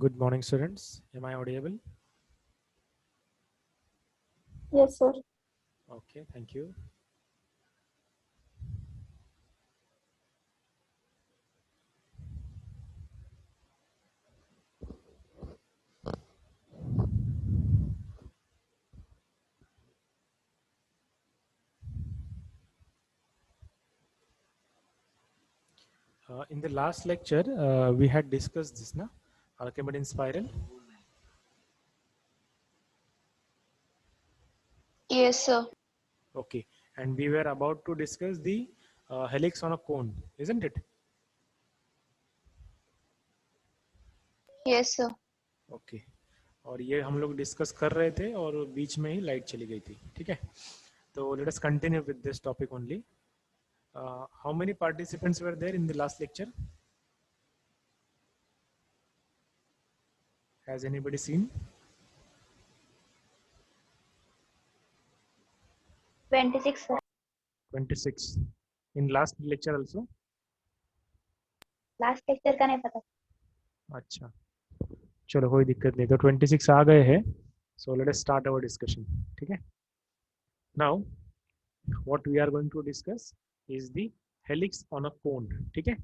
Good morning, students. Am I audible? Yes, sir. Okay, thank you. In the last lecture, we had discussed this, na? Archimedean spiral. Yes, sir. Okay, and we were about to discuss the helix on a cone, isn't it? Yes, sir. Okay, और ये हम लोग discuss कर रहे थे और बीच में ही light चली गई थी, ठीक है? तो let us continue with this topic only. How many participants were there in the last lecture? Has anybody seen? 26, sir. 26. In last lecture also? Last lecture का नहीं पता. अच्छा, चलो कोई दिक्कत नहीं. तो 26 आ गए हैं. So let us start our discussion. ठीक है? Now, what we are going to discuss is the helix on a cone. ठीक है?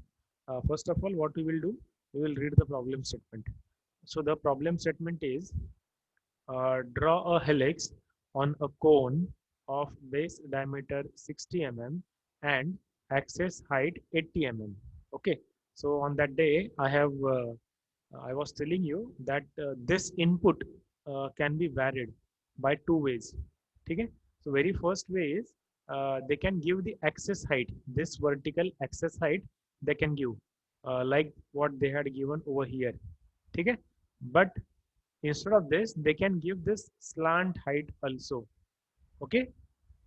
First of all, what we will do, we will read the problem statement. So the problem statement is, draw a helix on a cone of base diameter 60 mm and axis height 80 mm. Okay. So on that day, I was telling you that this input can be varied by two ways. Okay? So very first way is they can give the axis height, this vertical axis height they can give like what they had given over here. Okay? But instead of this, they can give this slant height also. Okay?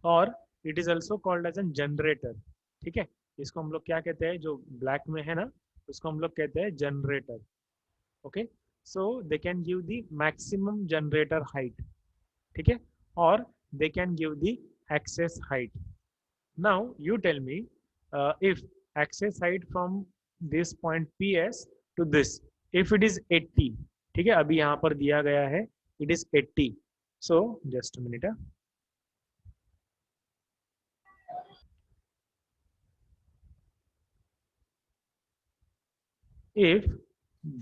और it is also called as an generator. ठीक है, इसको हम लोग क्या कहते हैं, जो ब्लैक में है ना, उसको हम लोग कहते हैं generator. Okay, so they can give the maximum generator height. ठीक है, और they can give the axis height. Now you tell me, if axis height from this point P S to this, if it is 80. ठीक है, अभी यहाँ पर दिया गया है it is 80. So just minute. If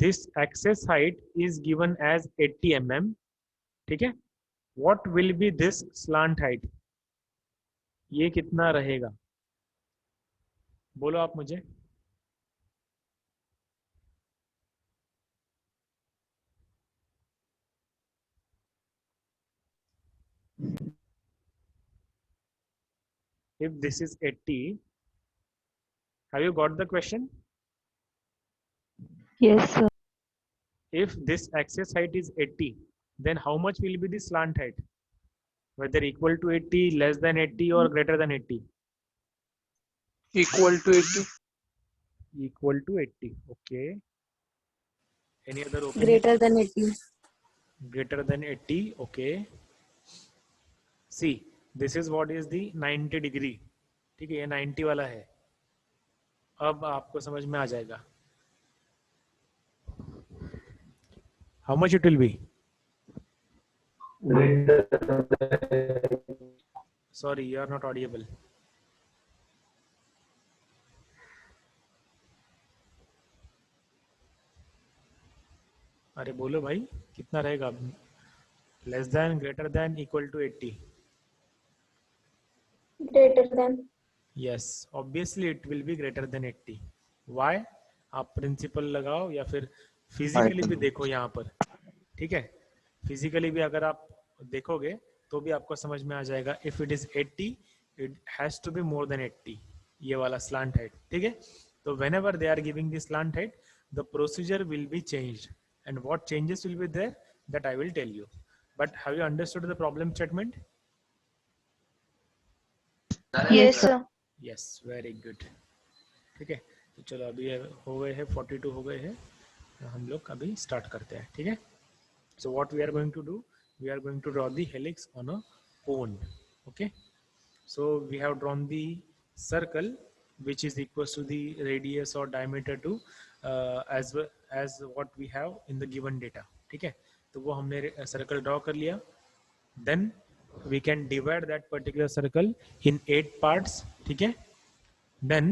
this axis height is given as 80 mm, ठीक है, what will be this slant height? ये कितना रहेगा, बोलो आप मुझे. If this is 80, have you got the question? Yes, sir. If this axis height is 80, then how much will be the slant height? Whether equal to 80, less than 80, or greater than 80? Equal to 80. Equal to 80. Okay. Any other opinion? Greater than 80. Greater than 80. Okay. See, this is what is the 90 degree. ठीक है, ये 90 वाला है. अब आपको समझ में आ जाएगा. How much it will be? Sorry, you are not audible. अरे बोलो भाई, कितना रहेगा? Less than, greater than, equal to 80? Greater than. Yes, obviously it will be greater than 80. Why? आप प्रिंसिपल लगाओ या फिर फिजिकली भी देखो यहाँ पर. ठीक है, फिजिकली भी अगर आप देखोगे तो भी आपको समझ में आ जाएगा. If it is 80, it has to be more than 80, ये वाला स्लांट हाइट. ठीक है, तो whenever they are giving the slant height, the procedure will be changed, and what changes will be there, that I will tell you. But have you understood the problem statement? Yes, sir. Yes, very good. ठीक है, तो चलो अभी हो गए हैं 42 हो गए हैं, हम लोग अभी स्टार्ट करते हैं. ठीक है, so what we are going to do, we are going to draw the helix on a cone. Okay, so we have drawn the circle which is equals to the radius or diameter to as what we have in the given data, ठीक है। तो वो हमने circle draw कर लिया, then we can divide that particular circle in 8 parts, ठीक है। Then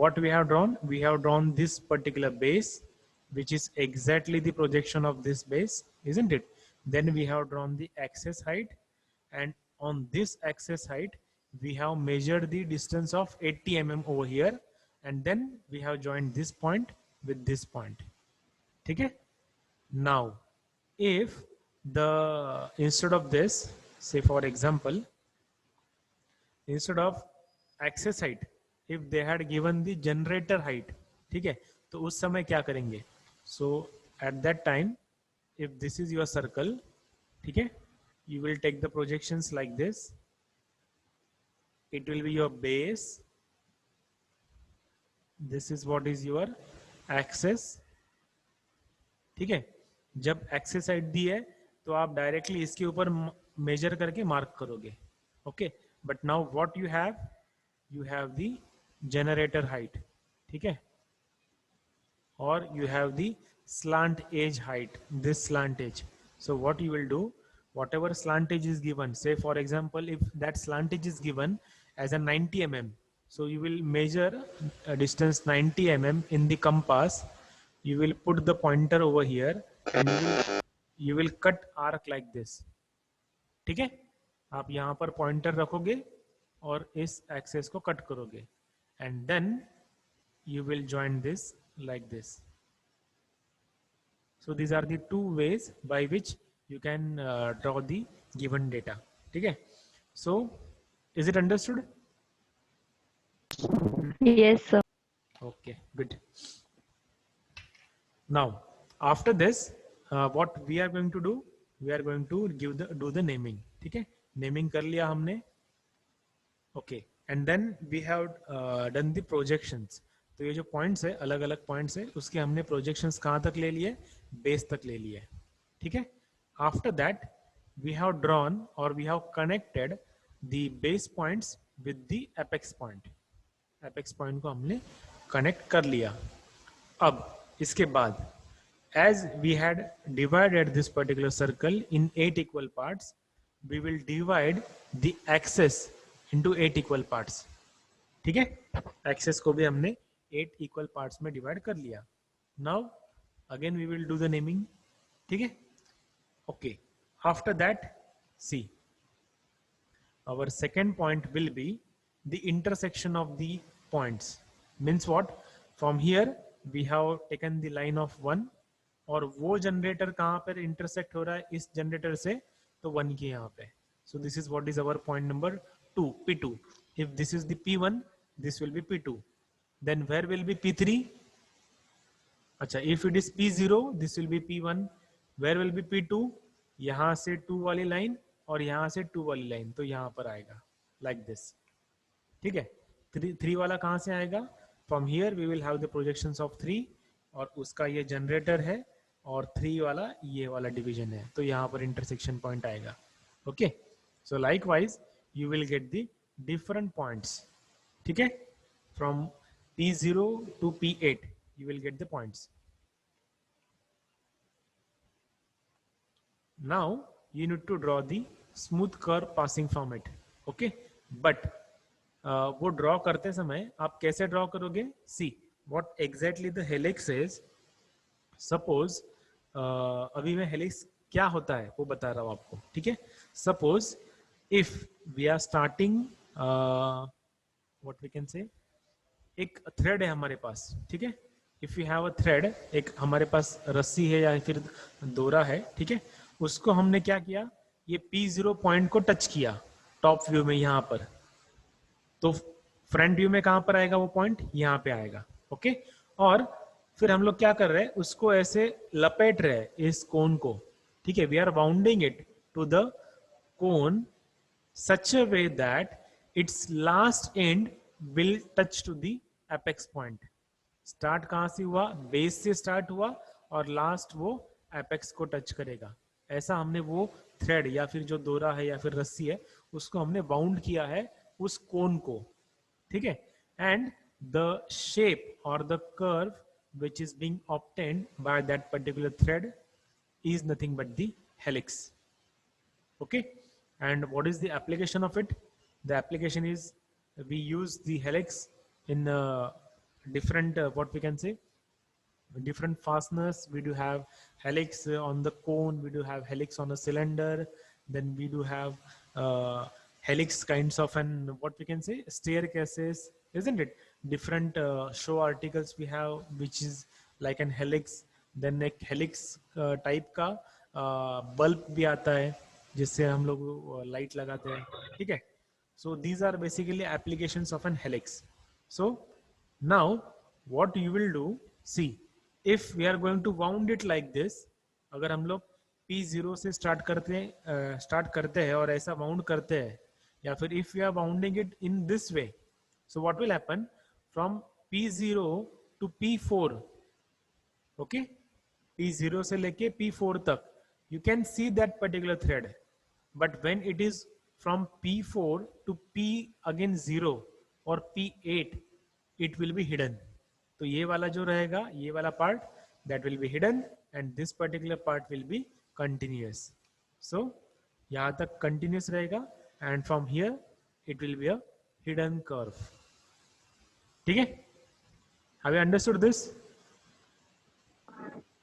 what we have drawn? We have drawn this particular base, which is exactly the projection of this base, isn't it? Then we have drawn the axis height, and on this axis height we have measured the distance of 80 mm over here, and then we have joined this point with this point, ठीक है। Now if the instead of this, say for example, instead of axis height, if they had given the generator height, ठीक है, तो उस समय क्या करेंगे? So at that time, if this is your circle, ठीक है, you will take the projections like this. It will be your base. This is what is your axis, ठीक है। जब एक्सेस साइड दी है तो आप डायरेक्टली इसके ऊपर मेजर करके मार्क करोगे, okay. But now what you have the generator height, ठीक है, और you have the slant edge height, this slant edge. So what you will do, whatever slant edge is given, say for example if that slant edge is given as a 90 mm, so you will measure a distance 90 mm in the compass. You will put the pointer over here and you will cut arc like this, ठीक है। आप यहाँ पर pointer रखोगे और इस access को cut करोगे, and then you will join this like this. So these are the two ways by which you can draw the given data, ठीक है। So is it understood? Yes, sir. Okay, good. Now after this what we are going to do, we are going to do the naming, ठीक है। Naming कर लिया हमने, okay, and then we have done the projections. तो ये जो points है, अलग अलग पॉइंट्स है, उसके हमने प्रोजेक्शंस कहाँ तक ले लिए? बेस तक ले लिए, ठीक है। After that we have drawn और we have connected the base points with the apex point. Apex point को हमने कनेक्ट कर लिया। अब इसके बाद as we had divided this particular circle in 8 equal parts, we will divide the axis into 8 equal parts, ठीक है। Access को भी हमने 8 equal parts में डिवाइड कर लिया। Now again we will do the naming, ठीक है। Okay, after that see, our second point will be the intersection of the points. Means what? From here we have taken the line of 1, और वो generator कहाँ पर intersect हो रहा है इस जनरेटर से? तो 1 के यहाँ पे। So this is what is our point number 2, P2. If this is the P1, this will be P2, then where will be P3? अच्छा, if it is P0, this will be P1, where will be P2? यहाँ से 2 वाली line और यहाँ से 2 वाली line, तो यहाँ पर आएगा लाइक दिस, ठीक है। 3 वाला कहाँ से आएगा? From here we will have the projections of 3, और उसका ये जनरेटर है, और 3 वाला ये वाला डिवीजन है, तो यहाँ पर इंटरसेक्शन पॉइंट आएगा, okay. So likewise you will get the different points, ठीक है। From P0 to P8 you will get the points. Now you need to draw the smooth curve passing from it, okay. But वो draw करते समय आप कैसे draw करोगे? सी what exactly the helix is. Suppose अभी मैं हेलिक्स क्या होता है वो बता रहा हूँ आपको, ठीक है। Suppose if we are starting what we can say, एक थ्रेड है हमारे पास, ठीक है। If you have a thread, एक हमारे पास रस्सी है या फिर दोरा है, ठीक है। उसको हमने क्या किया, ये P0 पॉइंट को टच किया टॉप व्यू में यहाँ पर, तो फ्रंट व्यू में कहाँ पर आएगा वो पॉइंट? यहाँ पे आएगा, ओके। और फिर हम लोग क्या कर रहे हैं, उसको ऐसे लपेट रहे हैं इस कोन को, ठीक है। We are bounding it to the cone such a way that its last end will touch to the apex point. Start कहाँ से हुआ? बेस से स्टार्ट हुआ और लास्ट वो एपेक्स को टच करेगा। ऐसा हमने वो थ्रेड या फिर जो दोरा है या फिर रस्सी है उसको हमने बाउंड किया है उस कोन को, ठीक है। एंड द शेप और the curve which is being obtained by that particular thread is nothing but the helix. Okay, and what is the application of it? The application is we use the helix in different what we can say, different fasteners. We do have helix on the cone, we do have helix on a cylinder, then we do have helix kinds of an what we can say staircases, isn't it? Different show articles we have which is like an helix. Then एक helix type का bulb भी आता है जिससे हम लोग light लगाते हैं, ठीक है. So these are basically applications of an helix. So now what you will do, see, if we are going to wound it like this, अगर हम लोग P0 से स्टार्ट करते हैं और ऐसा वाउंड करते हैं, या फिर if we are wounding it in this way, so what will happen from P0 to P4, okay, P0 से लेके P4 तक you can see that particular thread, but when it is from P4 to P again 0 or P8 it will be hidden. तो ये वाला जो रहेगा, ये वाला part that will be hidden and this particular part will be continuous. So यहाँ तक continuous रहेगा and from here it will be a hidden curve. ठीक है? Have you understood this?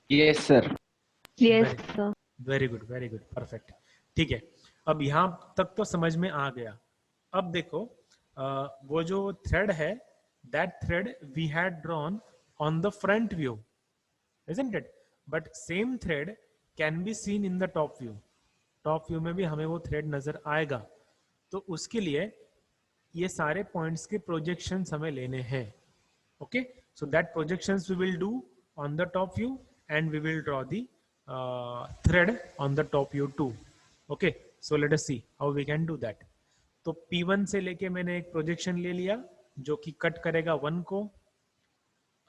Yes, sir. Yes, sir. Very good, very good, perfect. ठीक है, अब यहाँ तक तो समझ में आ गया. अब देखो वो जो थ्रेड है, that thread we had drawn on the front view, isn't it? But same thread can be seen in the top view. Top view में भी हमें वो थ्रेड नजर आएगा. तो उसके लिए ये सारे पॉइंट्स के प्रोजेक्शंस हमें लेने हैं. Okay, so that projections we will do on the top view and we will draw the thread on the top view too. Okay, so let us see how we can do that. तो P1 से लेके मैंने एक projection ले लिया जो कि cut करेगा 1 को.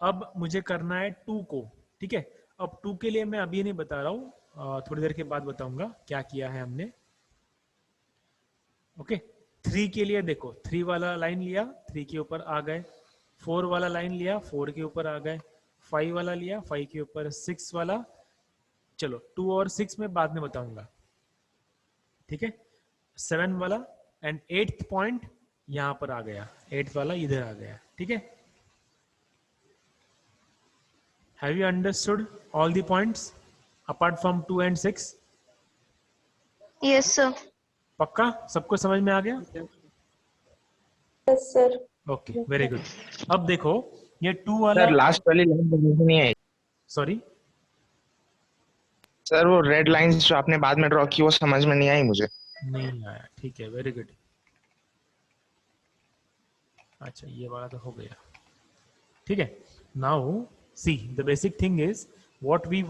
अब मुझे करना है 2 को, ठीक है. अब 2 के लिए मैं अभी नहीं बता रहा हूँ, थोड़ी देर के बाद बताऊंगा क्या किया है हमने. ओके, 3 के लिए देखो, 3 वाला लाइन लिया, 3 के ऊपर आ गए. 4 वाला लाइन लिया, 4 के ऊपर आ गए. 5 वाला लिया, 5 के ऊपर. 6 वाला, चलो 2 और 6 में बाद में बताऊंगा, ठीक है. 7 वाला एंड 8th पॉइंट यहां पर आ गया, 8th वाला इधर आ गया, ठीक है. Have you understood all the points apart from 2 and 6? Yes, sir. पक्का सबको समझ में आ गया? Yes, sir. Okay, very good. अब देखो ये 2 वाला, सर लास्ट वाली लाइन समझ नहीं आई. सॉरी सर वो रेड लाइंस जो आपने बाद में ड्रॉ की वो समझ में नहीं आई मुझे. नहीं आया, ठीक है, वेरी गुड. अच्छा ये वाला तो हो गया, ठीक है. Now see the basic thing is what we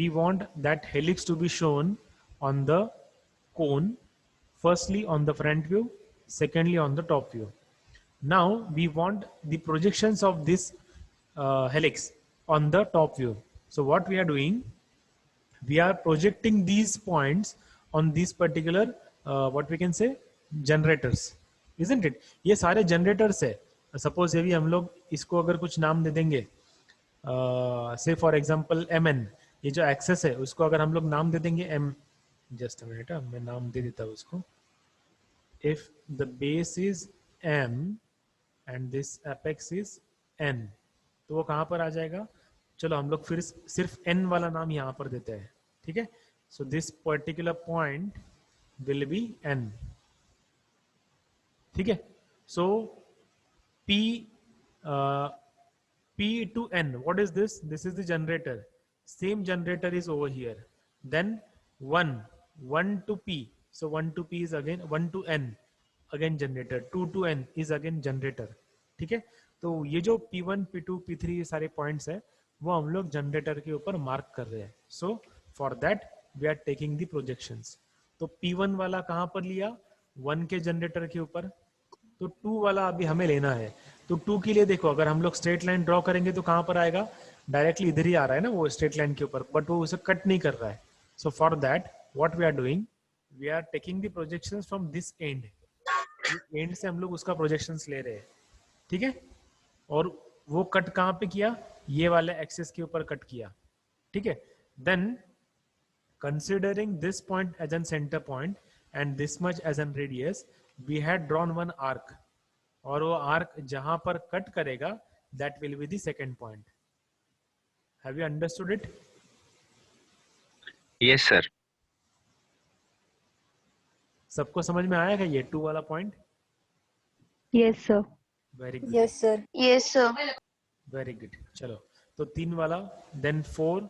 want that helix to be shown on the cone, firstly on the front view, secondly on the top view. Now we want the projections of this helix on the top view. So what we are doing, we are projecting these points on these particular what we can say generators, isn't it? ये सारे generators है. Suppose ये भी हम लोग इसको अगर कुछ नाम दे देंगे, say for example mn, ये जो axis है उसको अगर हम लोग नाम दे देंगे m, just a minute, मैं नाम दे देता हूँ उसको. If the base is m and this apex is n, तो वो कहां पर आ जाएगा? चलो हम लोग फिर सिर्फ n वाला नाम यहां पर देते हैं, ठीक है. So this particular point will be n, ठीक है. सो p to n, what is this? This is the generator. Same generator is over here. Then 1 to p, so 1 to p is again 1 to n, again generator. 2 to n is again generator, ठीक है. तो ये जो P1, P2, P3 ये सारे points है वो हम लोग जनरेटर के ऊपर मार्क कर रहे हैं. So for that we are taking the projections. तो P1 वाला कहां पर लिया? 1 के जनरेटर के ऊपर. तो 2 वाला अभी हमें लेना है. तो 2 के लिए देखो, अगर हम लोग स्ट्रेट लाइन ड्रॉ करेंगे तो कहां पर आएगा? डायरेक्टली इधर ही आ रहा है ना वो स्ट्रेट लाइन के ऊपर, बट वो उसे कट नहीं कर रहा है. So for that what we are doing, we are taking the projections from this end. End से हम लोग उसका प्रोजेक्शंस ले रहे हैं, ठीक है. और वो कट कहाँ पे किया? ये वाले एक्सिस के ऊपर कट किया, ठीक है। Then considering this point as an center point and this much as an radius, we had drawn one arc, और वो आर्क जहां पर कट करेगा that will be the second point. Have you understood it? Yes sir. सबको समझ में आया क्या ये 2 वाला point? Yes, sir. Very good, Yes, sir. Yes, sir. Very good. चलो तो 3 वाला, देन 4,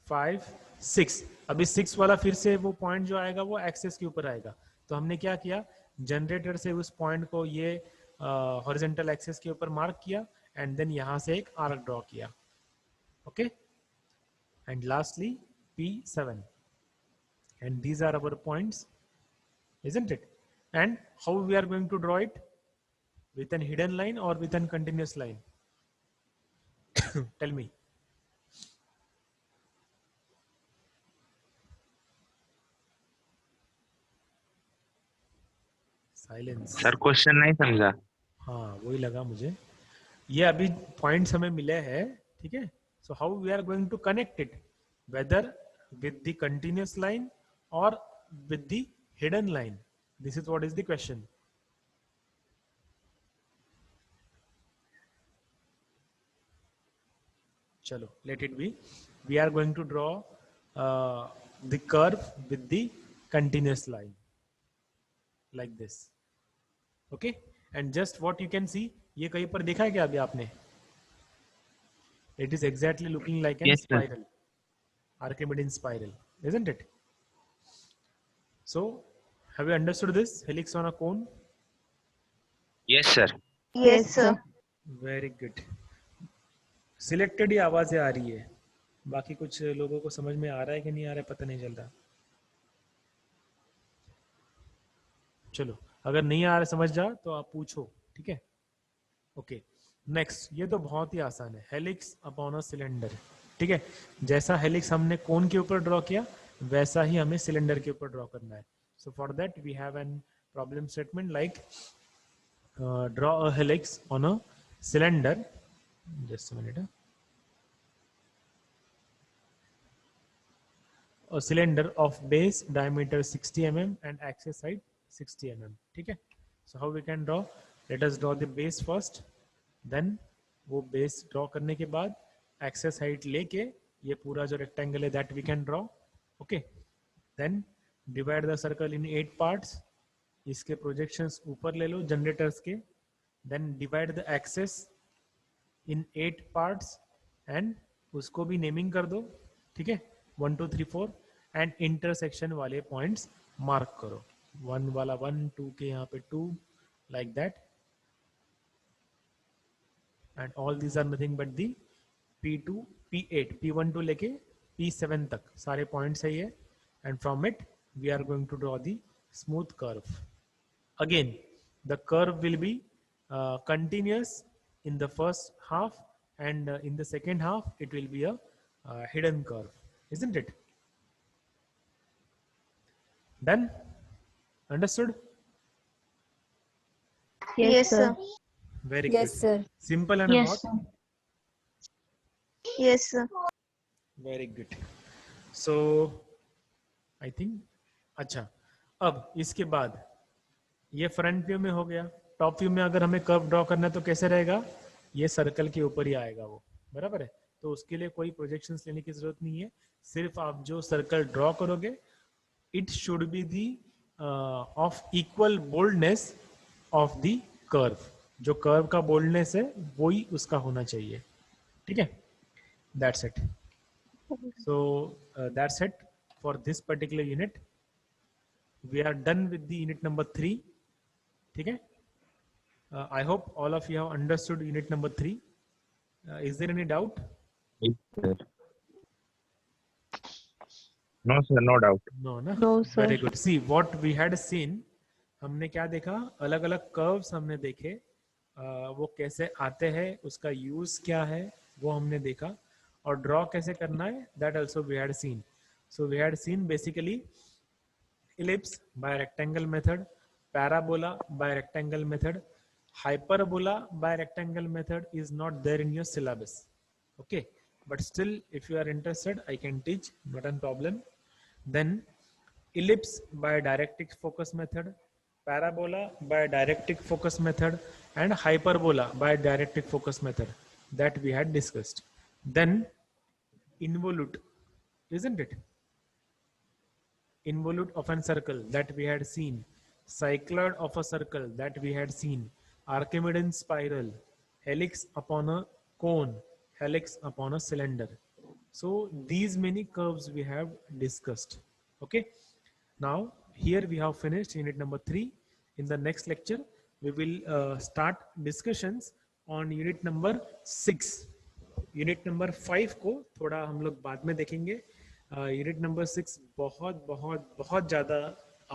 5, 6। अभी 6 वाला फिर से वो पॉइंट जो आएगा वो एक्सेस के ऊपर आएगा। तो हमने क्या किया, जनरेटर से उस पॉइंट को ये हॉरिजॉन्टल एक्सेस के ऊपर मार्क किया एंड देन यहाँ से एक आर्क ड्रॉ किया, okay. And lastly P7, and these are our points, isn't it? And how we are going to draw it? With an hidden line or with an continuous line? Tell me. Silence. Sir question नहीं समझा। हाँ वही लगा मुझे। ये अभी points हमें मिले हैं, ठीक है। So how we are going to connect it, whether with the continuous line और with the hidden line, this is what is the question. चलो let it be, we are going to draw the curve with the continuous line like this, okay. And just what you can see, ये कहीं पर देखा है क्या अभी आपने? It is exactly looking like a Yes, sir. spiral, Archimedean spiral, isn't it? So, have you understood this? Helix on a cone? Yes sir. Yes, sir. Very good. Selected ही आवाजें आ रही है, बाकी कुछ लोगों को समझ में आ रहा है कि नहीं आ रहा है पता नहीं चल रहा। चलो अगर नहीं आ रहा समझ जा तो आप पूछो, ठीक है। ओके नेक्स्ट, ये तो बहुत ही आसान है, हेलिक्स अपॉन अ सिलेंडर, ठीक है। जैसा हेलिक्स हमने कोन के ऊपर ड्रॉ किया वैसा ही हमें सिलेंडर के ऊपर ड्रॉ करना है। So for that we have an problem statement like draw a helix on a cylinder, just a minute, a cylinder of base diameter 60 mm and axis height 60 mm, ठीक है। So how we can draw? Let us draw the base first, then वो base draw करने के बाद axis height लेके ये पूरा जो rectangle है that we can draw, okay। Then divide the circle in 8 parts, इसके projections ऊपर ले लो generators के, then divide the axis in 8 parts and उसको भी naming कर दो, ठीक है। 1 2 3 4 एंड इंटरसेक्शन वाले पॉइंट्स मार्क करो, 1 वाला 1, 2 के यहाँ पे 2, like that. And all these are nothing but the P2, P8, P1 to लेके P7 तक सारे पॉइंट्स है ये। And from it we are going to draw the smooth curve. Again the curve will be continuous in the first half and in the second half it will be a hidden curve, isn't it? Done? Understood? Yes, sir. Very Yes, good. sir. Simple and Yes, not? sir. Yes, sir. Very good. So I think अच्छा, अब इसके बाद ये front view में हो गया। Top view में अगर हमें कर्व ड्रॉ करना है तो कैसे रहेगा, ये सर्कल के ऊपर ही आएगा वो, बराबर है। तो उसके लिए कोई प्रोजेक्शंस लेने की जरूरत नहीं है, सिर्फ आप जो सर्कल ड्रॉ करोगे it should be the of equal boldness of the curve, जो कर्व का बोल्डनेस है वही उसका होना चाहिए, ठीक है। That's it. So that's it for this particular unit. We are done with the unit number 3, ठीक है। I hope all of you have understood unit number 3. Is there any doubt? No sir, no doubt. No, na? No, sir. Very good. See what we had seen. हमने क्या देखा, अलग अलग curves हमने देखे, वो कैसे आते हैं, उसका यूज क्या है वो हमने देखा, और ड्रॉ कैसे करना है that also we had seen. So we had seen basically ellipse by rectangle method, parabola by rectangle method, hyperbola by rectangle method is not there in your syllabus, Okay, but still if you are interested I can teach, not a problem. Then ellipse by directed focus method, parabola by directed focus method, and hyperbola by directed focus method that we had discussed. Then involute, isn't it? Involute of a circle that we had seen, cycloid of a circle that we had seen, Archimedean spiral, helix upon a cone, helix upon a cylinder. So these many curves we have discussed. Okay. Now here we have finished unit number 3. In the next lecture we will start discussions on unit number 6. Unit number 5 को थोड़ा हम लोग बाद में देखेंगे. Unit number 6 बहुत बहुत बहुत ज़्यादा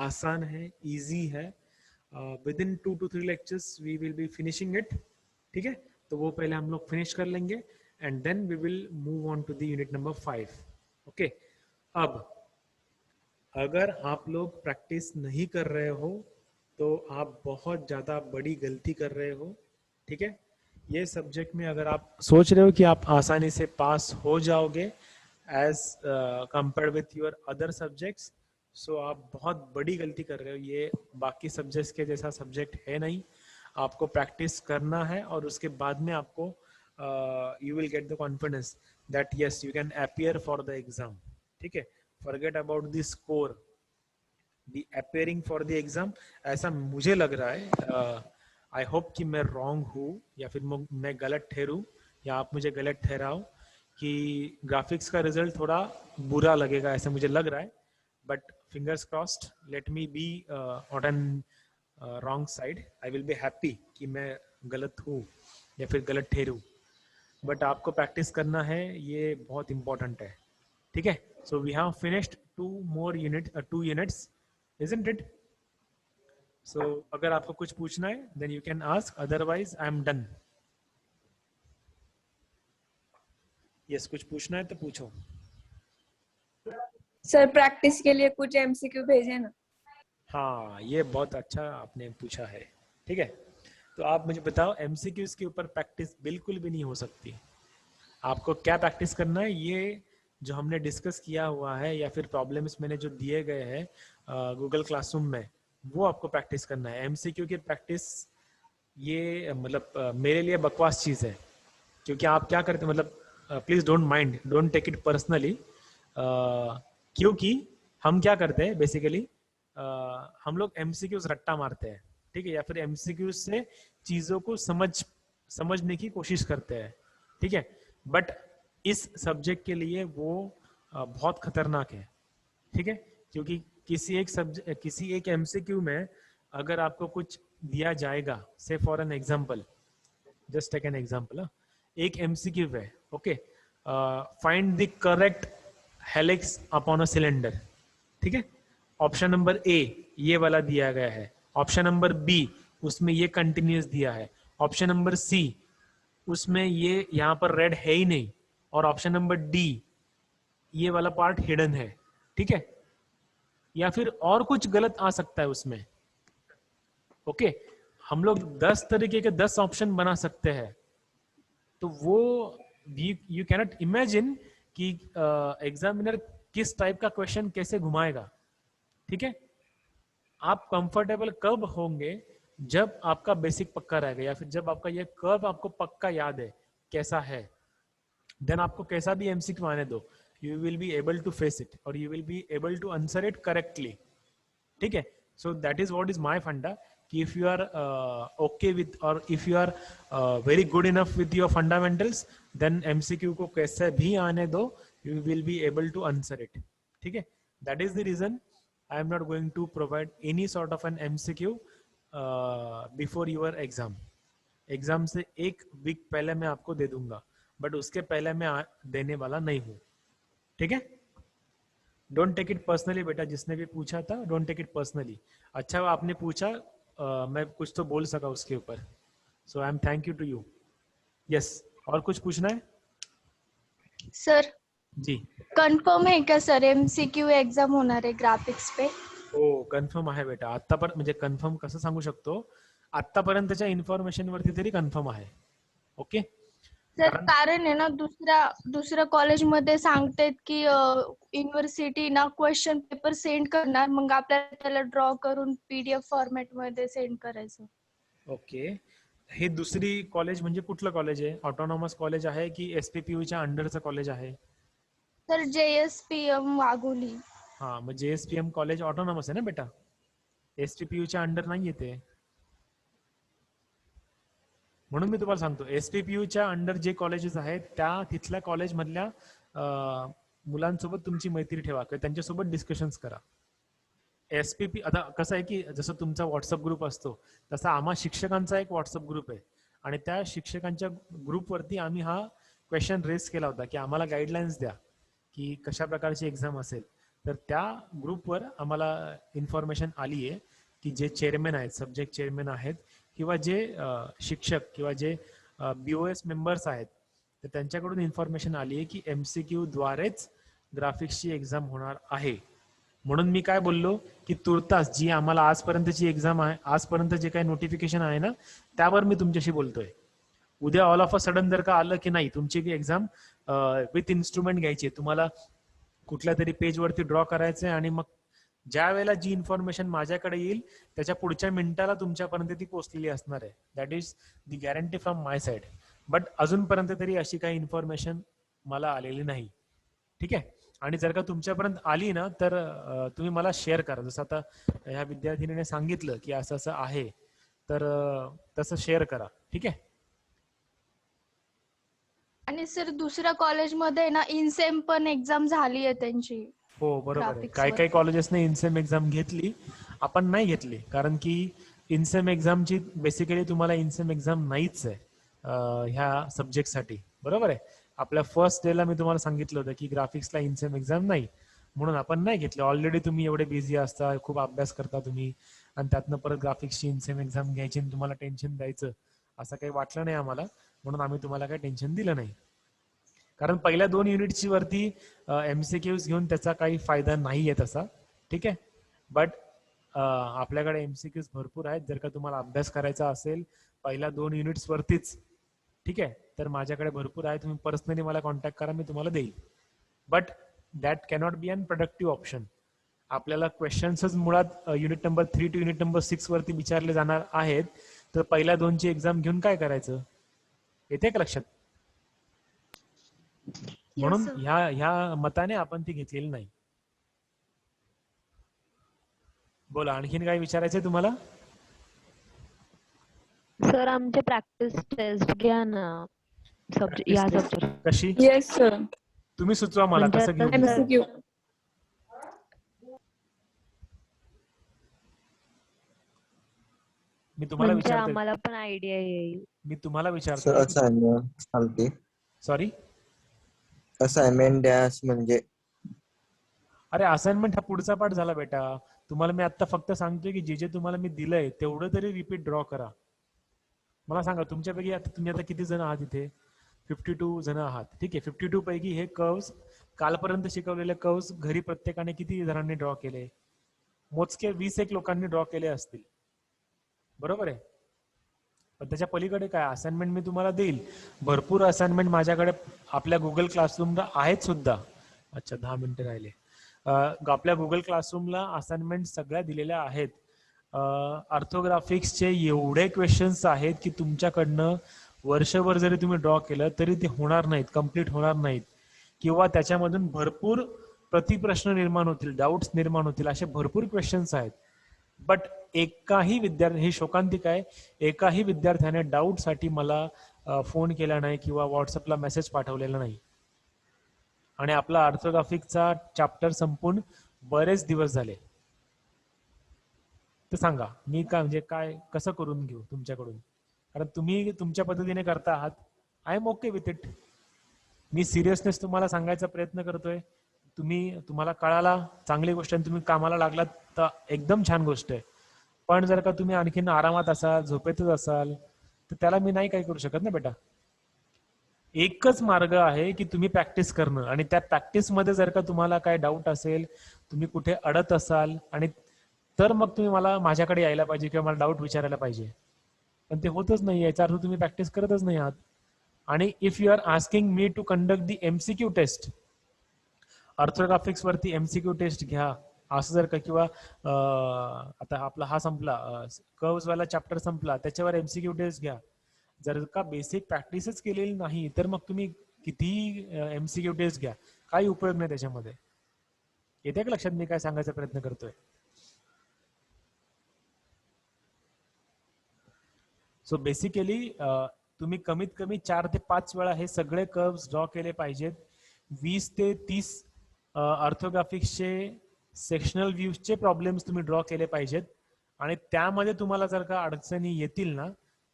आसान है, इजी है. Within 2 to 3 lectures we will be finishing it. ठीक है, तो वो पहले हम लोग फिनिश कर लेंगे and then we will move on to the unit number 5. Okay, अब अगर आप लोग प्रैक्टिस नहीं कर रहे हो तो आप बहुत ज़्यादा बड़ी गलती कर रहे हो. ठीक है, ये सब्जेक्ट में अगर आप सोच रहे हो कि आप आसानी से पास हो जाओगे as compare with your other subjects, so आप बहुत बड़ी गलती कर रहे हो. ये बाकी सब्जेक्ट्स के जैसा सब्जेक्ट है नहीं. आपको प्रैक्टिस करना है और उसके बाद में आपको you will get the confidence that yes you can appear for the exam. ठीक है, forget about the score, the appearing for the exam. ऐसा मुझे लग रहा है, आई होप कि मैं रॉन्ग हूँ या फिर मैं गलत ठहरूँ या आप मुझे गलत ठहराओ कि ग्राफिक्स का रिजल्ट थोड़ा बुरा लगेगा, ऐसा मुझे लग रहा है. But fingers crossed, let me be on an wrong side. I will be happy कि मैं गलत हूँ या फिर गलत ठहरूँ. बट आपको प्रैक्टिस करना है, ये बहुत इंपॉर्टेंट है. ठीक है, so we have finished 2 units, isn't it? So अगर आपको कुछ पूछना है then you can ask, otherwise I am done. Yes, कुछ पूछना है तो पूछो. सर प्रैक्टिस के लिए कुछ एमसीक्यू भेजे ना. हाँ, ये बहुत अच्छा आपने पूछा है. ठीक है, तो आप मुझे बताओ एमसीक्यूज के ऊपर प्रैक्टिस बिल्कुल भी नहीं हो सकती. आपको क्या प्रैक्टिस करना है, ये जो हमने डिस्कस किया हुआ है या फिर प्रॉब्लम्स मैंने जो दिए गए हैं गूगल क्लासरूम में, वो आपको प्रैक्टिस करना है. एमसीक्यू की प्रैक्टिस ये मतलब मेरे लिए बकवास चीज़ है, क्योंकि आप क्या करते हैं, मतलब please don't mind, don't take it personally. क्योंकि हम क्या करते हैं बेसिकली, हम लोग एमसीक्यूज रट्टा मारते हैं. ठीक है, या फिर एमसीक्यूज से चीज़ों को समझने की कोशिश करते हैं. ठीक है, बट इस सब्जेक्ट के लिए वो बहुत खतरनाक है. ठीक है, क्योंकि किसी एक एमसीक्यू में अगर आपको कुछ दिया जाएगा, say for an example, just take an example, एक एमसीक्यू है, okay, find the correct helix upon a cylinder. ठीक है, ऑप्शन नंबर ए ये वाला दिया गया है, ऑप्शन नंबर बी उसमें ये कंटिन्यूस दिया है, ऑप्शन नंबर सी उसमें ये यहाँ पर रेड है ही नहीं, और ऑप्शन नंबर डी ये वाला पार्ट हिडन है. ठीक है, या फिर और कुछ गलत आ सकता है उसमें. ओके, हम लोग 10 तरीके के 10 ऑप्शन बना सकते हैं. तो वो यू कैनॉट इमेजिन कि एग्जामिनर किस टाइप का क्वेश्चन कैसे घुमाएगा. ठीक है, आप कंफर्टेबल कब होंगे, जब आपका बेसिक पक्का रहेगा या फिर जब आपका ये कर्व आपको पक्का याद है कैसा है. देन आपको कैसा भी एमसीक्यू आने दो, you will be able to face it or you will be able to answer it correctly. ठीक है, so that is what is my funda, कि if you are okay with or if you are very good enough with your fundamentals, then MCQ को कैसे भी आने दो, you will be able to answer it. ठीक है, that is the reason I am not going to provide any sort of an MCQ before your exam. Exam से एक week पहले मैं आपको दे दूंगा, बट उसके पहले मैं देने वाला नहीं हूँ. ठीक है, डोंट टेक इट पर्सनली बेटा. जिसने भी पूछा था डोंट टेक इट पर्सनली. अच्छा आपने पूछा, मैं कुछ तो बोल सका उसके ऊपर, so I am thank you to you. Yes, और कुछ पूछना है सर जी? कन्फर्म आहे का सर एमसीक्यू एक्झाम होणार आहे ग्राफिक्स पे? हो, कन्फर्म आहे बेटा. आता पण म्हणजे कन्फर्म कसं सांगू शकतो, आतापर्यंतच्या इन्फॉर्मेशन वरती तरी कन्फर्म आहे. ओके, सर कारण- कारण आहे ना दुसऱ्या कॉलेजमध्ये सांगतात की युनिव्हर्सिटी ना क्वेश्चन पेपर सेंड करणार, मग आपल्याला त्याला ड्रॉ करून PDF फॉर्मॅट मध्ये सेंड करायचं. ओके, हे दुसरी कॉलेज म्हणजे कुठलं कॉलेज आहे? ऑटोनॉमस कॉलेज आहे की SPPUच्या अंडरचं कॉलेज आहे? Sir JSPM Wagholi. हा, मग JSPM कॉलेज ऑटोनॉमस आहे ना बेटा, SPPUच्या अंडर नाही येते. म्हणून मी तुम्हाला सांगतो, SPPUच्या अंडर जे कॉलेजेस आहेत त्या तिथल्या कॉलेजमधल्या मुलांसोबत तुमची मैत्री ठेवा किंवा त्यांच्यासोबत डिस्कशन्स करा. SPP आता कसं आहे की जसं तुमचा व्हॉट्सअप ग्रुप असतो तसा आम्हा शिक्षकांचा एक व्हॉट्सअप ग्रुप आहे, आणि त्या शिक्षकांच्या ग्रुपवरती आम्ही हा क्वेश्चन रेस केला होता की आम्हाला गाईडलाईन्स द्या की कशा प्रकारची एक्झाम असेल. तर त्या ग्रुपवर आम्हाला इन्फॉर्मेशन आली आहे की जे चेअरमॅन आहेत, सब्जेक्ट चेअरमॅन आहेत, किंवा जे शिक्षक किंवा जे BOS मेंबर्स आहेत, तर त्यांच्याकडून इन्फॉर्मेशन आली आहे की MCQ द्वारेच ग्राफिक्सची एक्झाम होणार आहे. म्हणून मी काय बोललो की तुर्तास जी आम्हाला आजपर्यंतची एक्झाम आहे, आजपर्यंत जे काही नोटिफिकेशन आहे ना, त्यावर मी तुमच्याशी बोलतोय. उद्या ऑल ऑफ अ सडन जर का आलं की नाही तुमची एक्झाम विथ इन्स्ट्रुमेंट घ्यायची, तुम्हाला कुठल्या तरी पेजवरती ड्रॉ करायचंय, आणि मग ज्या वेळेला जी इन्फॉर्मेशन माझ्याकडे येईल त्याच्या पुढच्या मिनिटाला तुमच्यापर्यंत ती पोहोचलेली असणार आहे. That is the guarantee from my side. But अजूनपर्यंत तरी अशी काही इन्फॉर्मेशन मला आलेली नाही. ठीक आहे, आणि जर का तुमच्यापर्यंत आली ना तर तुम्ही मला शेअर करा. जसं आता ह्या विद्यार्थिनीने सांगितलं की असं असं आहे, तर तसं शेअर करा. ठीक आहे. आणि सर दुसऱ्या कॉलेजमध्ये ना इनसेम पण एक्झाम झाली आहे त्यांची. हो बरोबर आहे, Graphics काही काही वरती. कॉलेजेसने इन्सेम एक्झाम घेतली, आपण नाही घेतली. कारण की इन्सेम एक्झामची बेसिकली तुम्हाला इन्सेम एक्झाम नाहीच आहे ह्या सब्जेक्टसाठी. बरोबर आहे, आपल्या फर्स्ट डेला मी तुम्हाला सांगितलं होतं की ग्राफिक्सला इन्सेम एक्झाम नाही, म्हणून आपण नाही घेतले. ऑलरेडी तुम्ही एवढे बिझी असता, खूप अभ्यास करता तुम्ही, आणि त्यातनं परत ग्राफिक्सची इन्सेम एक्झाम घ्यायची आणि तुम्हाला टेन्शन द्यायचं असं काही वाटलं नाही आम्हाला, म्हणून आम्ही तुम्हाला काही टेन्शन दिलं नाही. कारण पहिल्या 2 युनिटची वरती MCQs घेऊन त्याचा काही फायदा नाही आहे तसा. ठीक आहे, बट आपल्याकडे MCQs भरपूर आहेत. जर का तुम्हाला अभ्यास करायचा असेल पहिल्या 2 युनिट्स वरतीच, ठीक आहे, तर माझ्याकडे भरपूर आहे. तुम्ही पर्सनली मला कॉन्टॅक्ट करा, मी तुम्हाला देईल. But that cannot be an productive option. आपल्याला क्वेश्चन्सच मुळात unit number 3 to unit number 6 वरती विचारले जाणार आहेत, तर पहिल्या 2ची एक्झाम घेऊन काय करायचं? येते का लक्षात? म्हणून sir. ह्या मताने आपण ती घेतलेली नाही. बोला, आणखीन काय विचारायचंय तुम्हाला? सर आमचे प्रॅक्टिस टेस्ट घ्या ना सब्जेक्ट या Practice test सब्जेक्ट कशी? Yes sir. तुम्ही सुचवा मला, म्हणजे कसं आता घेऊ मी? MCQ. मी तुम्हाला म्हणजे विचारतोय, आम्हाला पण आयडिया येईल. मी तुम्हाला सर विचारतोय. असाइनमेंट चालते. सॉरी, असाइनमेंट डॅश म्हणजे अरे असाइनमेंट हा पुढचा पाठ झाला बेटा. तुम्हाला मी आता फक्त सांगतोय की जे जे तुम्हाला मी दिलंय तेवढं तरी रिपीट ड्रॉ करा. मला सांगा, तुमच्यापैकी आता तुम्ही आता किती जण आहात इथे? 52 जण आहात. ठीक आहे, 52 पैकी हे कर्व्स, कालपर्यंत शिकवलेले कर्व्स घरी प्रत्येकाने किती जणांनी ड्रॉ केले? मोजके 20 लोकांनी ड्रॉ केले असतील. बरोबर आहे, पण त्याच्या पलीकडे काय असाइनमेंट मी तुम्हाला देईल. भरपूर असाइनमेंट माझ्याकडे आपल्या गुगल क्लासरूमला आहेत सुद्धा. अच्छा, 10 मिनिटं राहिले. आपल्या गुगल क्लासरूमला असाइनमेंट सगळ्या दिलेल्या आहेत. ऑर्थोग्राफिक्सचे एवढे क्वेश्चन्स आहेत की तुमच्याकडनं वर्षभर जरी तुम्ही ड्रॉ केलं तरी ते होणार नाहीत, कम्प्लीट होणार नाहीत, किंवा त्याच्यामधून भरपूर प्रतिप्रश्न निर्माण होतील, डाऊट्स निर्माण होतील, असे भरपूर क्वेश्चन्स आहेत. बट एकाही विद्यार्थी, ही शोकांतिका आहे, एकाही विद्यार्थ्याने डाऊट साठी मला फोन केला नाही किंवा व्हॉट्सअपला मेसेज पाठवलेला नाही. आणि आपला ऑर्थोग्राफिकचा चॅप्टर संपून बरेच दिवस झाले. तर सांगा, मी काय म्हणजे काय कसं करून घेऊ तुमच्याकडून? कारण तुम्ही तुमच्या पद्धतीने करता आहात, I am okay with it. मी सिरियसनेस तुम्हाला सांगायचा प्रयत्न करतोय. तुम्हाला कळाला, चांगली गोष्ट आहे. तुम्ही कामाला लागलात तर एकदम छान गोष्ट आहे. पण जर का तुम्ही आणखीन आरामात असाल, झोपेतच असाल, तर त्याला मी नाही काही करू शकत ना बेटा. एकच मार्ग आहे की तुम्ही प्रॅक्टिस करणं, आणि त्या प्रॅक्टिसमध्ये जर का तुम्हाला काय डाऊट असेल, तुम्ही कुठे अडत असाल, आणि तर मग तुम्ही मला माझ्याकडे यायला पाहिजे किंवा मला डाऊट विचारायला पाहिजे. पण ते होतच नाही, याचा अर्थ तुम्ही प्रॅक्टिस करतच नाही आहात. आणि if you are asking me to conduct the MCQ test, orthographics वरती MCQ टेस्ट घ्या असं जर का, किंवा आता आपला हा संपला कर्व्स वाला चॅप्टर संपला त्याच्यावर MCQ टेस्ट घ्या, जर का बेसिक प्रॅक्टिसच केलेली नाही तर मग तुम्ही किती MCQ टेस्ट घ्या, काही उपयोग नाही त्याच्यामध्ये. येते का लक्षात मी काय सांगायचा प्रयत्न करतोय? सो बेसिकली तुम्ही कमीत कमी 4 ते 5 वेळा हे सगळे कर्व्स ड्रॉ केले पाहिजेत. 20 ते 30 ऑर्थोग्राफिक्सचे सेक्शनल व्ह्यूजचे प्रॉब्लेम्स तुम्ही ड्रॉ केले पाहिजेत. आणि त्यामध्ये तुम्हाला जर का अडचणी येतील ना,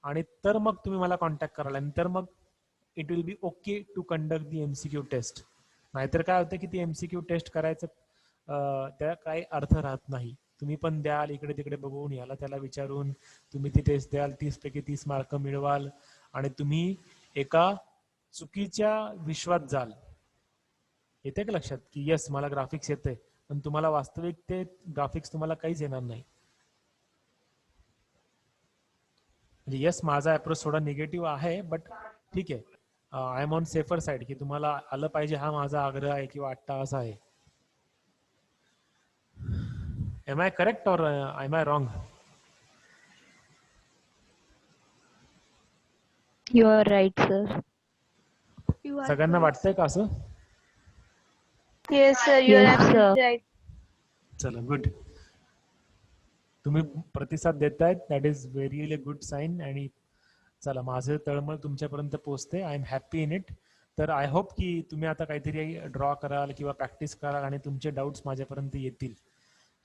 आणि तर मग तुम्ही मला कॉन्टॅक्ट कराल, आणि तर मग it will be okay to conduct the MCQ test. नाहीतर काय होतं की ती MCQ टेस्ट करायचं त्या काही अर्थ राहत नाही. तुम्ही पण द्याल इकडे तिकडे बघून, याला त्याला विचारून तुम्ही ती टेस्ट द्याल, 30 पैकी 30 मार्क मिळवाल, आणि तुम्ही एका चुकीच्या विश्वात जाल. येते का लक्षात की यस मला ग्राफिक्स येते, पण तुम्हाला वास्तविक ते ग्राफिक्स तुम्हाला काहीच येणार नाही. म्हणजे यस माझा अप्रोच थोडा निगेटिव्ह आहे, बट ठीक आहे, I am on safer side की तुम्हाला आलं पाहिजे हा माझा आग्रह आहे किंवा अट्टाहास आहे. Am I correct or am I wrong? You are right, sir. You are सगळ्यांना correct. वाटतंय का असं? Yes, sir. You are Yes, sir. absolutely right. चला गुड, तुम्ही प्रतिसाद देतायत, that is very good sign. आणि चला माझं तळमळ तुमच्यापर्यंत पोहोचते, I am happy in it. तर आय होप की तुम्ही आता काहीतरी ड्रॉ कराल किंवा प्रॅक्टिस कराल आणि तुमचे डाऊट्स माझ्यापर्यंत येतील.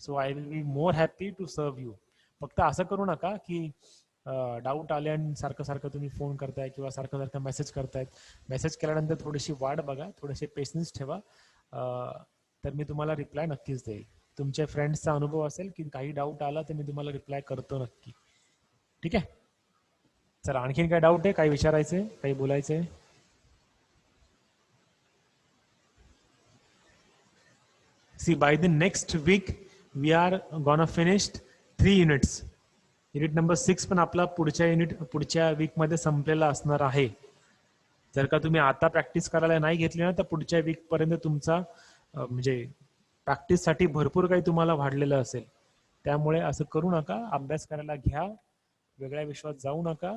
So I will be more happy to serve you. फक्त असं करू नका की डाऊट आले आणि सारखं सारखं तुम्ही फोन करताय किंवा सारखं सारखं मेसेज करतायत. मेसेज केल्यानंतर थोडीशी वाट बघा, थोडेसे पेशन्स ठेवा, तर मी तुम्हाला रिप्लाय नक्कीच देईल. तुमच्या फ्रेंड्सचा अनुभव असेल की काही डाऊट आला तर मी तुम्हाला रिप्लाय करतो नक्की. ठीक आहे, चला आणखीन काय डाऊट आहे, काही विचारायचंय, काही बोलायचंय? See by the next week we are gone finished 3 units. Unit number 6 पण आपला पुढच्या वीकमध्ये संपलेला असणार आहे. जर का तुम्ही आता प्रॅक्टिस करायला नाही घेतली ना, तर पुढच्या वीक पर्यंत तुमचा म्हणजे प्रॅक्टिससाठी भरपूर काही तुम्हाला वाढलेलं असेल. त्यामुळे असं करू नका, अभ्यास करायला घ्या, वेगळ्या विश्वात जाऊ नका.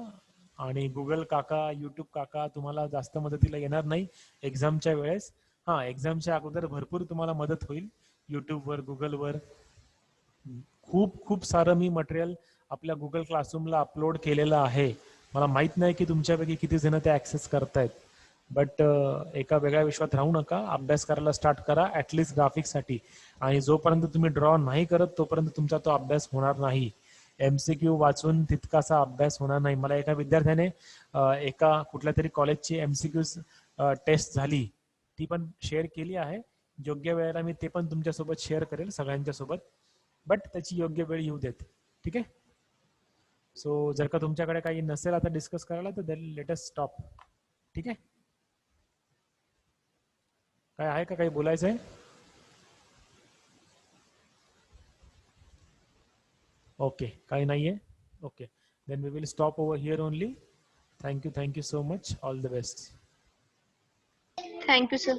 आणि गुगल काका, यूट्यूब काका तुम्हाला जास्त मदतीला येणार नाही एक्झामच्या वेळेस. हां, एक्झामच्या अगोदर भरपूर तुम्हाला मदत होईल यूट्यूबवर, गुगलवर. खूप खूप सारं मी मटेरियल आपल्या गुगल क्लासरूमला अपलोड केलेलं आहे. मला माहित नाही की तुमच्यापैकी किती जण ते ऍक्सेस करतायत, बट एका वेगळ्या विश्वात राहू नका, अभ्यास करायला स्टार्ट करा ऍटलिस्ट ग्राफिक्ससाठी. आणि जोपर्यंत तुम्ही ड्रॉ नाही करत तोपर्यंत तुमचा तो अभ्यास होणार नाही. MCQ वाचून तितकासा अभ्यास होणार नाही. मला एका विद्यार्थ्याने एका कुठल्या तरी कॉलेजची MCQ टेस्ट झाली, ती पण शेअर केली आहे. योग्य वेळेला मी ते पण तुमच्यासोबत शेअर करेल सगळ्यांच्या सोबत, बट त्याची योग्य वेळ येऊ देत. ठीक आहे. सो जर का तुमच्याकडे काही नसेल आता डिस्कस करायला तर लेट अस स्टॉप. ठीक आहे, काय आहे का, काही बोलायचं आहे? ओके, काही नाहीये. Okay, then we will stop over here only. Thank you so much. All the best. Thank you, sir.